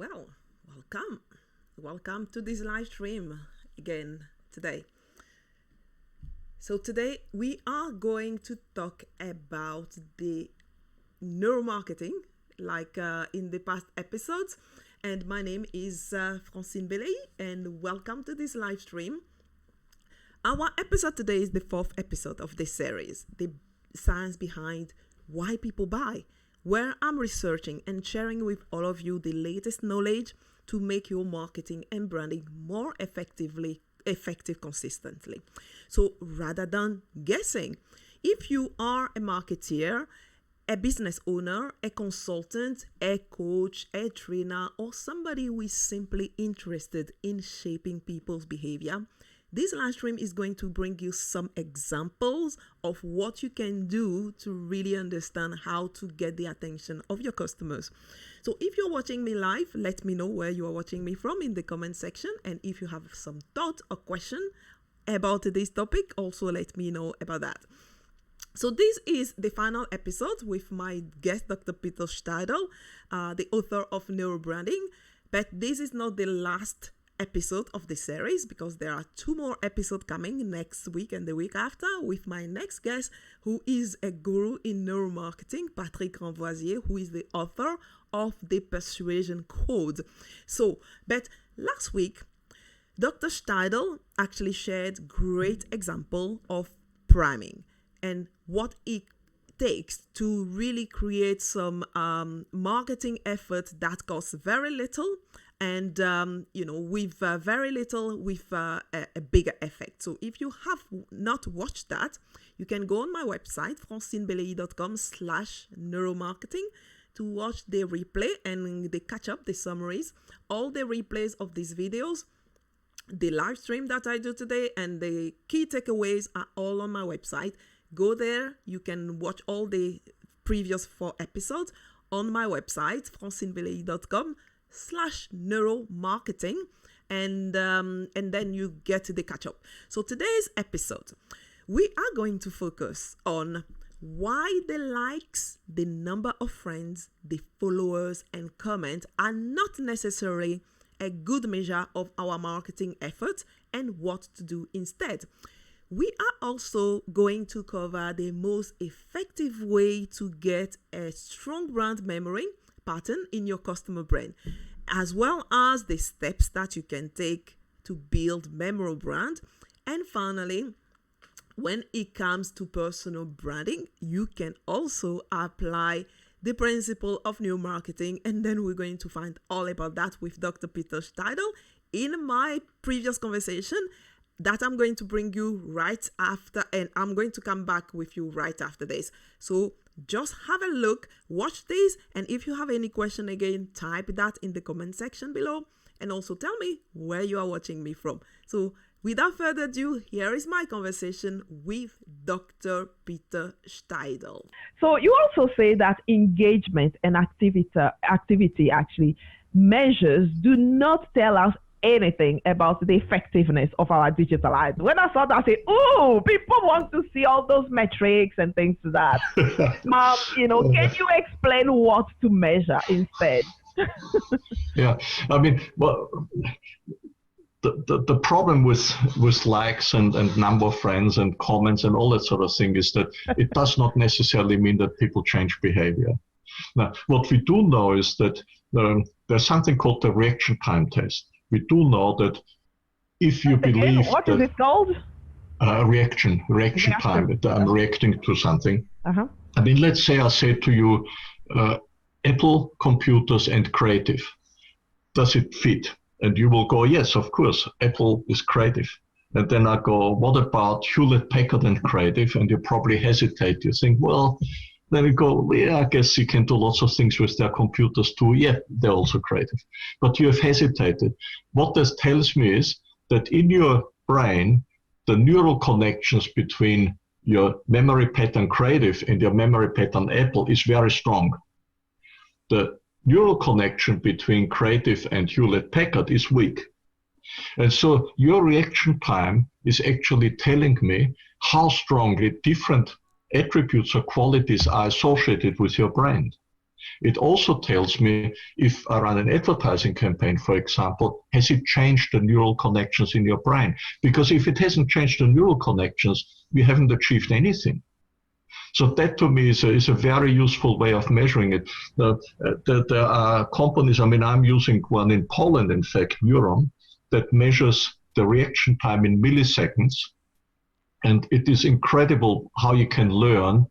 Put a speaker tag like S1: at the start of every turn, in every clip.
S1: Well, welcome. Welcome to this live stream again today. So today we are going to talk about the neuromarketing like in the past episodes. And my name is Francine Beleyi, and welcome to this live stream. Our episode today is the fourth episode of this series, the science behind why people buy, where I'm researching and sharing with all of you the latest knowledge to make your marketing and branding more effective consistently. So rather than guessing, if you are a marketeer, a business owner, a consultant, a coach, a trainer, or somebody who is simply interested in shaping people's behavior, this live stream is going to bring you some examples of what you can do to really understand how to get the attention of your customers. So if you're watching me live, let me know where you are watching me from in the comment section. And if you have some thought or question about this topic, also let me know about that. So this is the final episode with my guest, Dr. Peter Steidl, the author of Neurobranding. But this is not the last episode of the series, because there are 2 more episodes coming next week and the week after with my next guest, who is a guru in neuromarketing, Patrick Renvoisier, who is the author of the Persuasion Code. But last week, Dr. Steidl actually shared great example of priming and what it takes to really create some marketing effort that costs very little and, with very little, with a bigger effect. So if you have not watched that, you can go on my website, francinebeleyi.com/neuromarketing, to watch the replay and the catch up, the summaries, all the replays of these videos, the live stream that I do today, and the key takeaways are all on my website. Go there. You can watch all the previous 4 episodes on my website, francinebeleyi.com/neuromarketing, and then you get the catch up. So today's episode, we are going to focus on why the likes, the number of friends, the followers, and comments are not necessarily a good measure of our marketing effort and what to do instead. We are also going to cover the most effective way to get a strong brand memory pattern in your customer brain, as well as the steps that you can take to build memorable brand. And finally, when it comes to personal branding, you can also apply the principle of neuromarketing. And then we're going to find all about that with Dr. Peter Steidl in my previous conversation that I'm going to bring you right after, and I'm going to come back with you right after this. So just have a look, watch this, and if you have any question, again, type that in the comment section below, and also tell me where you are watching me from. So without further ado, here is my conversation with Dr. Peter Steidl. So you also say that engagement and activity actually measures do not tell us anything about the effectiveness of our digital ads. When I saw that, I said, oh, people want to see all those metrics and things to that. Can you explain what to measure instead?
S2: Yeah, I mean, well, the problem with likes and number of friends and comments and all that sort of thing is that it does not necessarily mean that people change behavior. Now, what we do know is that there's something called the reaction time test. We do know that if you believe
S1: what is it called?
S2: Reaction time. I'm reacting to something.
S1: Uh-huh.
S2: I mean, let's say I say to you, Apple, computers, and creative. Does it fit? And you will go, yes, of course, Apple is creative. And then I go, what about Hewlett-Packard and creative? And you probably hesitate. You think, well, then you go, yeah, I guess you can do lots of things with their computers too. Yeah, they're also creative. But you have hesitated. What this tells me is that in your brain, the neural connections between your memory pattern creative and your memory pattern Apple is very strong. The neural connection between creative and Hewlett-Packard is weak. And so your reaction time is actually telling me how strongly different attributes or qualities are associated with your brand. It also tells me if I run an advertising campaign, for example, has it changed the neural connections in your brain? Because if it hasn't changed the neural connections, we haven't achieved anything. So that to me is a very useful way of measuring it. There are companies, I mean, I'm using one in Poland, in fact, Neuron, that measures the reaction time in milliseconds. And it is incredible how you can learn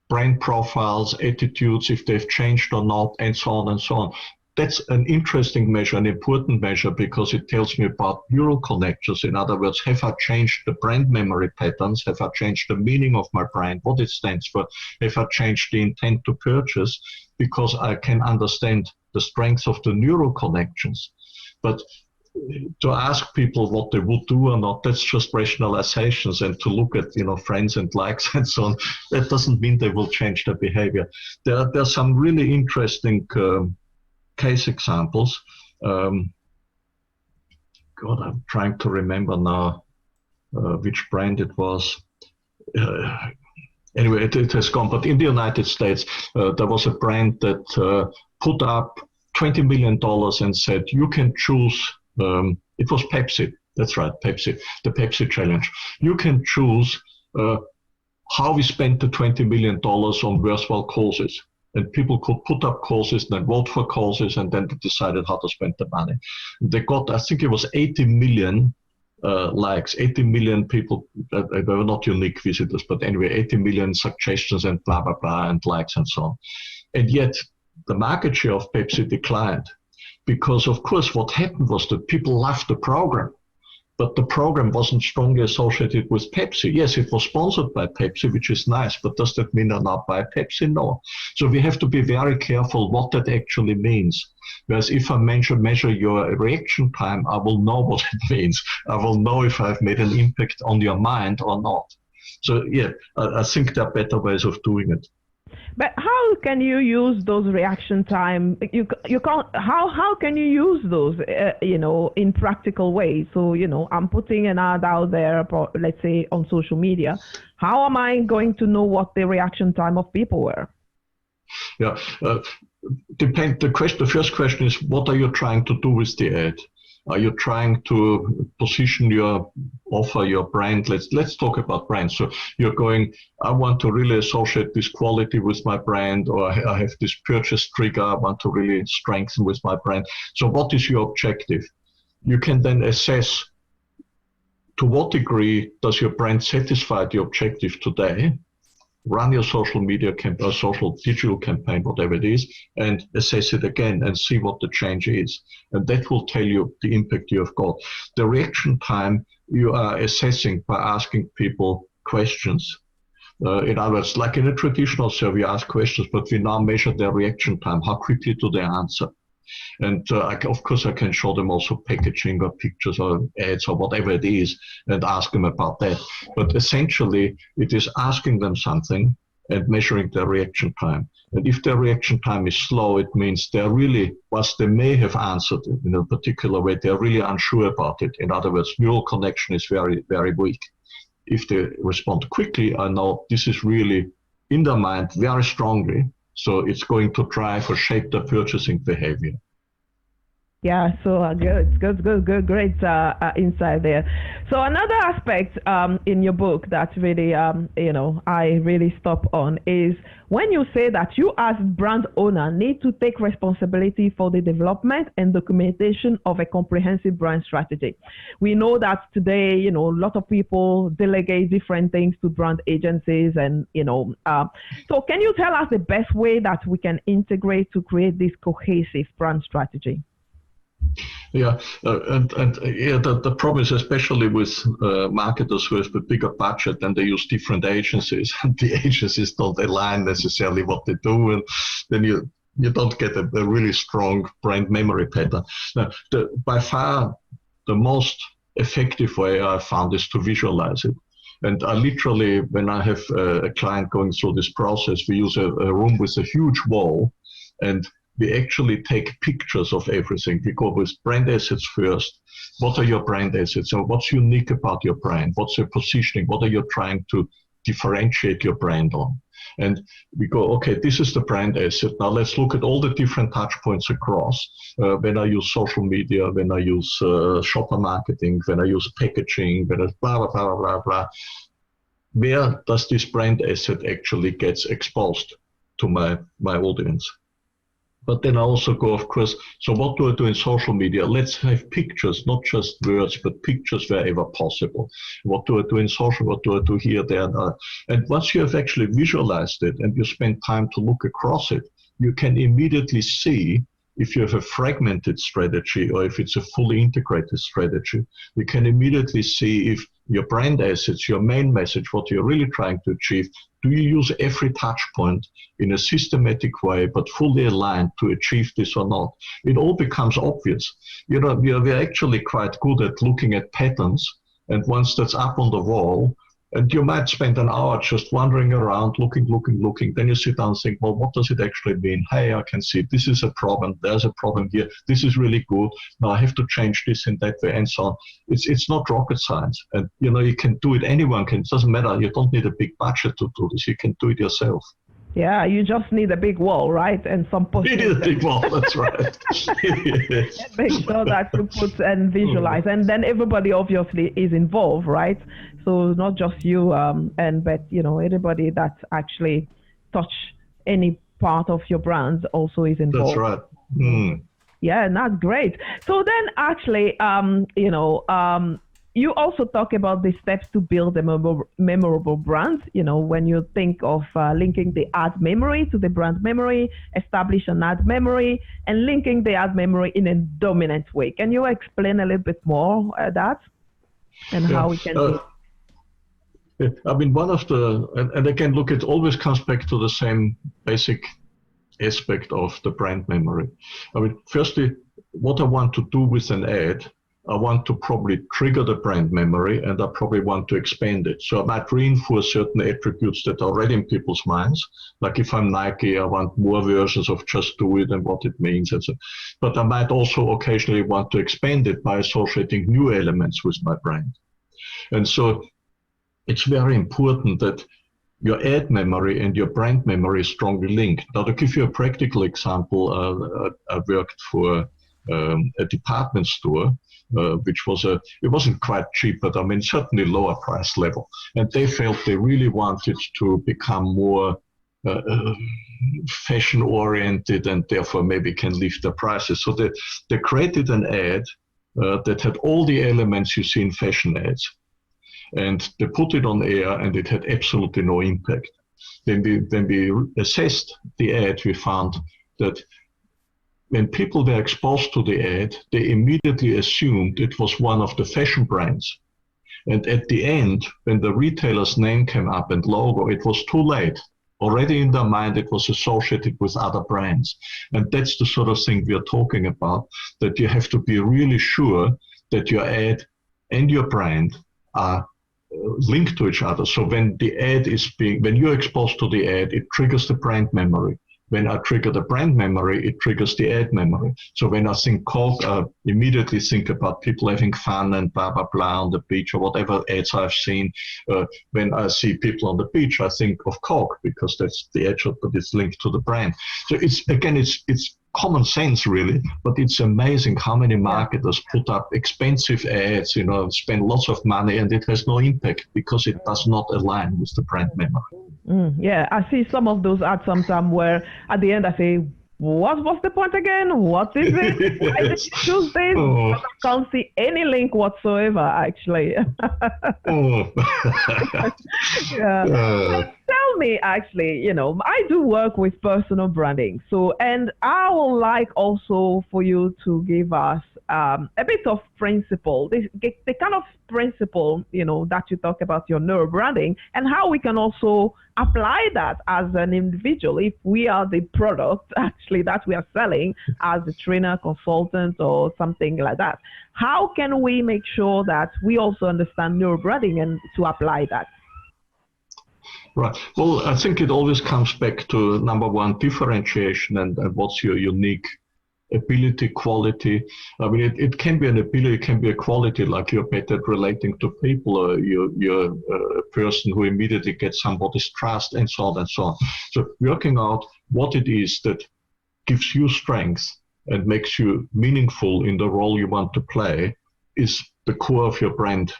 S2: brain profiles, attitudes, if they've changed or not, and so on and so on. That's an interesting measure, an important measure, because it tells me about neural connections. In other words, have I changed the brand memory patterns? Have I changed the meaning of my brand, what it stands for? Have I changed the intent to purchase? Because I can understand the strength of the neural connections. But to ask people what they would do or not, that's just rationalizations, and to look at, friends and likes and so on, that doesn't mean they will change their behavior. There are some really interesting case examples. God, I'm trying to remember now which brand it was. Anyway, it has gone, but in the United States, there was a brand that put up $20 million and said, you can choose. It was Pepsi. That's right, Pepsi, the Pepsi challenge. You can choose how we spent the $20 million on worthwhile causes. And people could put up causes, then vote for causes, and then they decided how to spend the money. They got, I think it was 80 million likes, 80 million people, they were not unique visitors, but anyway, 80 million suggestions and blah, blah, blah, and likes and so on. And yet the market share of Pepsi declined. Because, of course, what happened was that people loved the program, but the program wasn't strongly associated with Pepsi. Yes, it was sponsored by Pepsi, which is nice, but does that mean I now buy Pepsi? No. So we have to be very careful what that actually means. Whereas if I measure your reaction time, I will know what it means. I will know if I've made an impact on your mind or not. So, yeah, I think there are better ways of doing it.
S3: But how can you use those reaction time? You can't. How can you use those? In practical ways. So I'm putting an ad out there, let's say on social media. How am I going to know what the reaction time of people were?
S2: Yeah, The first question is, what are you trying to do with the ad? Are you trying to position your offer, your brand? Let's talk about brands. So you're going, I want to really associate this quality with my brand, or I have this purchase trigger I want to really strengthen with my brand. So what is your objective? You can then assess to what degree does your brand satisfy the objective today? Run your social media campaign, social digital campaign, whatever it is, and assess it again and see what the change is. And that will tell you the impact you have got. The reaction time you are assessing by asking people questions. In other words, like in a traditional survey, you ask questions, but we now measure their reaction time. How quickly do they answer? And of course, I can show them also packaging or pictures or ads or whatever it is and ask them about that. But essentially, it is asking them something and measuring their reaction time. And if their reaction time is slow, it means they're really, whilst they may have answered in a particular way, they're really unsure about it. In other words, neural connection is very, very weak. If they respond quickly, I know this is really in their mind very strongly. So it's going to drive or shape their purchasing behavior.
S3: Yeah, so good, great insight there. So another aspect in your book that really, I really stop on is when you say that you as brand owner need to take responsibility for the development and documentation of a comprehensive brand strategy. We know that today, a lot of people delegate different things to brand agencies and, so can you tell us the best way that we can integrate to create this cohesive brand strategy?
S2: Yeah, the problem is especially with marketers who have a bigger budget and they use different agencies, and the agencies don't align necessarily what they do, and then you don't get a really strong brand memory pattern. Now, by far the most effective way I found is to visualize it. And I literally, when I have a client going through this process, we use a room with a huge wall, and we actually take pictures of everything. We go with brand assets first. What are your brand assets? So what's unique about your brand? What's your positioning? What are you trying to differentiate your brand on? And we go, okay, this is the brand asset. Now let's look at all the different touch points across. When I use social media, when I use shopper marketing, when I use packaging, when I blah, blah, blah, blah, blah. Where does this brand asset actually gets exposed to my audience? But then I also go, of course, so what do I do in social media? Let's have pictures, not just words, but pictures wherever possible. What do I do in social? What do I do here, there, and there? And once you have actually visualized it and you spend time to look across it, you can immediately see if you have a fragmented strategy or if it's a fully integrated strategy. You can immediately see if your brand assets, your main message, what you're really trying to achieve, do you use every touch point in a systematic way, but fully aligned to achieve this or not? It all becomes obvious. You know, we're actually quite good at looking at patterns, and once that's up on the wall, and you might spend an hour just wandering around, looking. Then you sit down and think, well, what does it actually mean? Hey, I can see this is a problem. There's a problem here. This is really good. Now I have to change this in that way, and so on. It's not rocket science. And, you know, you can do it. Anyone can. It doesn't matter. You don't need a big budget to do this. You can do it yourself.
S3: Yeah, you just need a big wall, right? And some
S2: You need a big wall, that's right. Yes.
S3: Make sure that you put and visualize. And then everybody obviously is involved, right? So not just you, but, you know, everybody that actually touch any part of your brand also is involved.
S2: That's right. Mm.
S3: Yeah, and that's great. So then actually, you also talk about the steps to build a memorable brand. You know, when you think of linking the ad memory to the brand memory, establish an ad memory, and linking the ad memory in a dominant way. Can you explain a little bit more that and how we can do it?
S2: I mean, one of the, and again, look, it always comes back to the same basic aspect of the brand memory. I mean, firstly, what I want to do with an ad, I want to probably trigger the brand memory, and I probably want to expand it. So I might reinforce certain attributes that are already in people's minds. Like if I'm Nike, I want more versions of just do it and what it means. And so, but I might also occasionally want to expand it by associating new elements with my brand. And so it's very important that your ad memory and your brand memory is strongly linked. Now, to give you a practical example, I worked for a department store, which was it wasn't quite cheap, but I mean, certainly lower price level. And they felt they really wanted to become more fashion oriented and therefore maybe can lift their prices. So they created an ad that had all the elements you see in fashion ads. And they put it on air and it had absolutely no impact. Then we assessed the ad, we found that when people were exposed to the ad, they immediately assumed it was one of the fashion brands. And at the end, when the retailer's name came up and logo, it was too late. Already in their mind, it was associated with other brands. And that's the sort of thing we are talking about, that you have to be really sure that your ad and your brand are linked to each other. So when the ad is when you're exposed to the ad, it triggers the brand memory. When I trigger the brand memory, it triggers the ad memory. So when I think Coke, I immediately think about people having fun and blah, blah, blah on the beach or whatever ads I've seen. When I see people on the beach, I think of Coke because that's the ad shot, but it's linked to the brand. So it's common sense really, but it's amazing how many marketers put up expensive ads, spend lots of money, and it has no impact because it does not align with the brand memory.
S3: Yeah, I see some of those ads sometimes where at the end I say, what's the point again? What is it? Why did you choose this?
S2: Oh.
S3: I can't see any link whatsoever, actually. Yeah. Tell me, actually, I do work with personal branding. And I would like also for you to give us a bit of principle, the kind of principle, that you talk about your neurobranding, and how we can also apply that as an individual if we are the product actually that we are selling as a trainer, consultant, or something like that. How can we make sure that we also understand neurobranding and to apply that?
S2: Right. Well, I think it always comes back to number one, differentiation and what's your unique ability, quality. I mean, it can be an ability, it can be a quality, like you're better at relating to people, or you're a person who immediately gets somebody's trust, and so on and so on. So working out what it is that gives you strength and makes you meaningful in the role you want to play is the core of your brand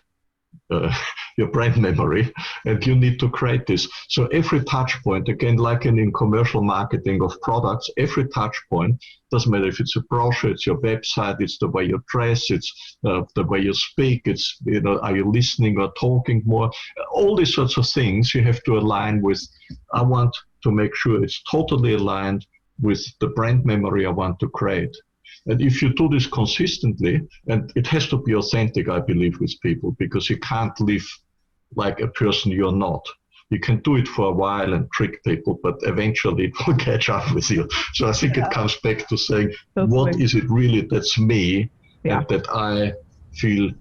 S2: memory, and you need to create this. So every touch point, again, like in commercial marketing of products, every touch point, doesn't matter if it's a brochure, it's your website, it's the way you dress, it's the way you speak, it's, are you listening or talking more? All these sorts of things you have to align with. I want to make sure it's totally aligned with the brand memory I want to create. And if you do this consistently, and it has to be authentic, I believe, with people, because you can't live like a person you're not. You can do it for a while and trick people, but eventually it will catch up with you. So I think it comes back to saying, what is it really that's me, and that I feel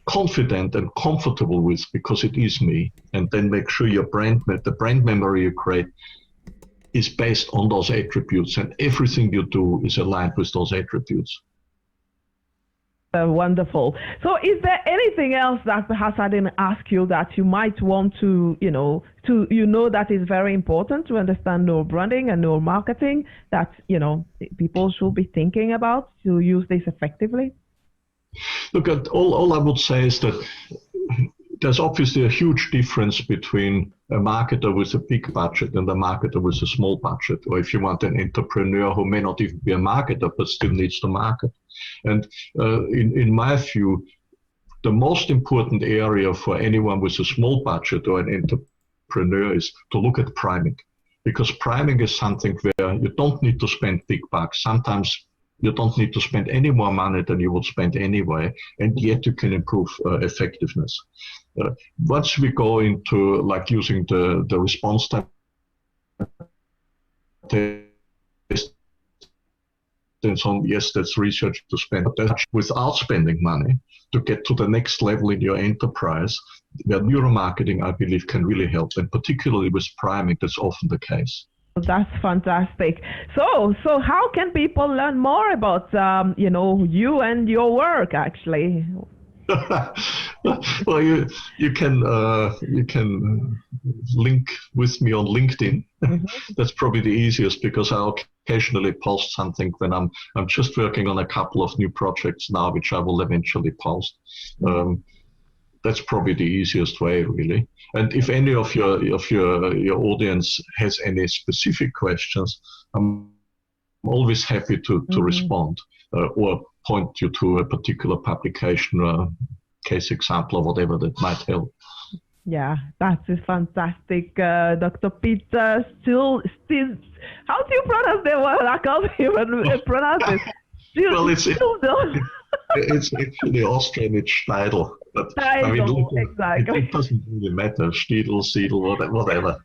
S2: confident and comfortable with, because it is me. And then make sure the brand memory you create is based on those attributes, and everything you do is aligned with those attributes.
S3: Wonderful. So is there anything else that perhaps I didn't ask you that you might want to, that is very important to understand neurobranding and neuromarketing that, people should be thinking about to use this effectively?
S2: Look, all I would say is that there's obviously a huge difference between a marketer with a big budget and a marketer with a small budget, or if you want an entrepreneur who may not even be a marketer but still needs to market. And in my view, the most important area for anyone with a small budget or an entrepreneur is to look at priming, because priming is something where you don't need to spend big bucks. Sometimes you don't need to spend any more money than you would spend anyway, and yet you can improve effectiveness. Once we go into like using the response time test and so on, yes, that's research to spend without spending money to get to the next level in your enterprise, where neuromarketing, I believe, can really help, and particularly with priming, that's often the case.
S3: That's fantastic. So how can people learn more about, you and your work, actually?
S2: Well, you can link with me on LinkedIn. Mm-hmm. That's probably the easiest, because I occasionally post something when I'm just working on a couple of new projects now, which I will eventually post. That's probably the easiest way, really. And if any of your audience has any specific questions, I'm always happy to respond or point you to a particular publication or case example or whatever that might help.
S3: Yeah, that is fantastic, Dr. Peter. Still, how do you pronounce the word? I can't even pronounce it.
S2: Well, it's actually Austrian, it's Steidl. But
S3: Steidl,
S2: I mean, look,
S3: exactly.
S2: It doesn't really matter. Steidl, whatever.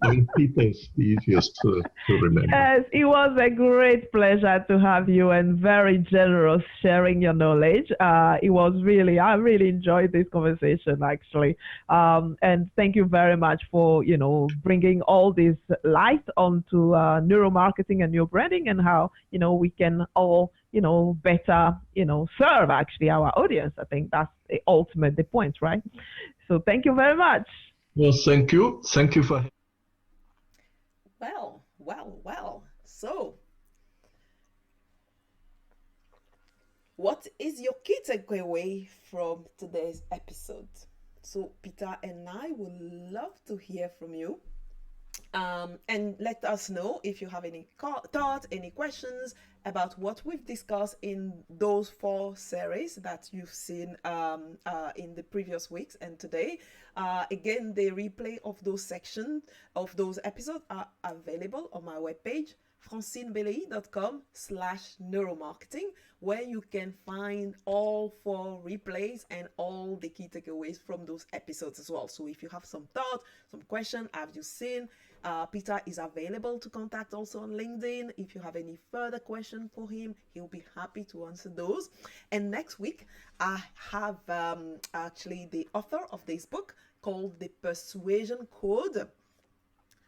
S2: I mean, Peter is the easiest to remember.
S3: Yes, it was a great pleasure to have you, and very generous sharing your knowledge. I really enjoyed this conversation, actually. And thank you very much for, bringing all this light onto neuromarketing and neurobranding, and how, we can all, better, serve actually our audience. I think that's the point, right? So thank you very much.
S2: Well, thank you. Thank you for.
S1: Well. So, what is your key takeaway from today's episode? So, Peter and I would love to hear from you. And let us know if you have any thoughts, any questions about what we've discussed in those 4 series that you've seen in the previous weeks and today. Again, the replay of those sections of those episodes are available on my webpage, francinebeleyi.com/neuromarketing, where you can find all 4 replays and all the key takeaways from those episodes as well. So if you have some thoughts, some questions, have you seen? Peter is available to contact also on LinkedIn. If you have any further question for him, he'll be happy to answer those. And next week, I have actually the author of this book called The Persuasion Code.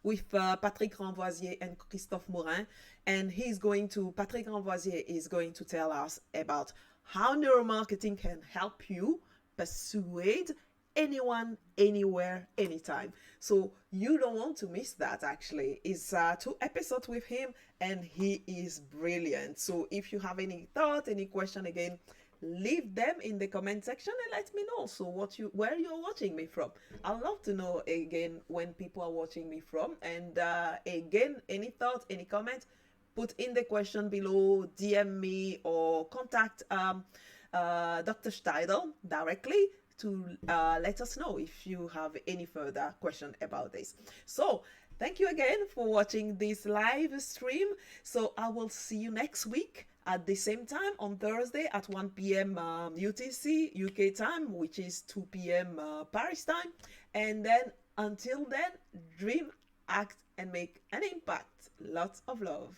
S1: with Patrick Renvoisier and Christophe Morin. And Patrick Renvoisier is going to tell us about how neuromarketing can help you persuade anyone, anywhere, anytime. So you don't want to miss that. Actually, it's 2 episodes with him, and he is brilliant. So if you have any thought, any question, again, leave them in the comment section and let me know. So where you're watching me from. I'd love to know again when people are watching me from. And again, any thoughts, any comments, put in the question below, DM me, or contact Dr. Steidl directly to let us know if you have any further question about this. So thank you again for watching this live stream. So I will see you next week at the same time on Thursday at 1 p.m. UTC UK time, which is 2 p.m. Paris time. And then until then, dream, act, and make an impact. Lots of love.